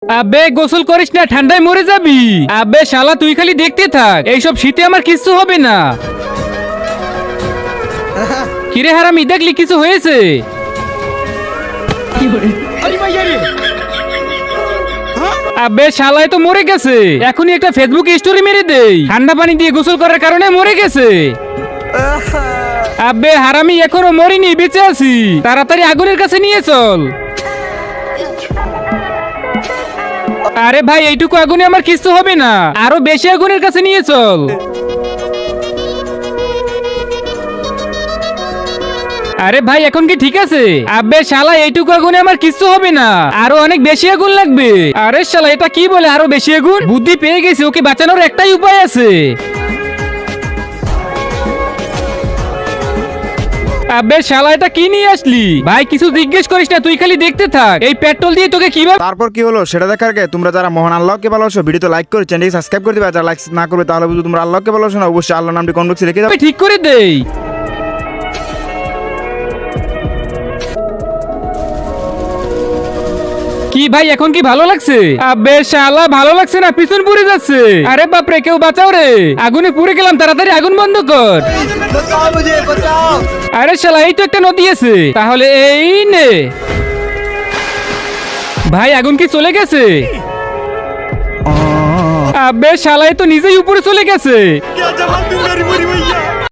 আবে গোসল করিস না, ঠান্ডায় মরে যাবি। আবে শালা তুই খালি দেখতে থাক, এইসব শীতে আমার কিচ্ছু হবে না। কিরে হারামি, দেখলি কিছু হয়েছে? আবে শালায় তো মরে গেছে। এখনই একটা ফেসবুক স্টোরি মেরে দেই, ঠান্ডা পানি দিয়ে গোসল করার কারণে মরে গেছে। আবে হারামি, এখনো মরিনি, বেঁচে আছি। তাড়াতাড়ি আগুনের কাছে নিয়ে চল। আরে ভাই, এইটুকু আগুনে আমার কিচ্ছু হবে না, আরো বেশি আগুনের কাছে নিয়ে চল। আরে ভাই, এখন কি ঠিক আছে? আবে শালা, এইটুকু আগুনে আমার কিচ্ছু হবে না, আরো অনেক বেশি আগুন লাগবে। আরে শালা, এটা কি বলে আরো বেশি আগুন? বুদ্ধি পেয়ে গেছি, ওকে বাঁচানোর একটাই উপায় আছে। আবে শালা, এটা কি নিয়ে আসলি? ভাই কিছু জিজ্ঞেস করিস না, তুই খালি দেখতে থাক। এই পেট্রোল দিয়ে তোকে কিভাবে। তারপর কি হলো সেটা দেখার আগে তোমরা যারা মহান আল্লাহকে ভালোবাসো ভিডিওতে লাইক করে চ্যানেলকে সাবস্ক্রাইব করে দিবে। আর যারা লাইক না করবে তাহলে বুঝো তোমরা আল্লাহকে ভালোবাসো না। অবশ্যই আল্লাহর নামটি কমেন্ট বক্সে লিখে দাও। ঠিক করে দেই। কি ভাই, এখন কি ভালো লাগছে? আবে শালা, ভালো লাগছে না, পিছন পুড়ে যাচ্ছে। আরে বাপরে, কেউ বাঁচাও রে, আগুনে পুড়ে গেলাম, তাড়াতাড়ি আগুন বন্ধ কর। আরে শালা, এই তো একটা নদী আছে, তাহলে এই নে। ভাই আগুন কি চলে গেছে? আবে শালা, এই তো নিজেই উপরে চলে গেছে।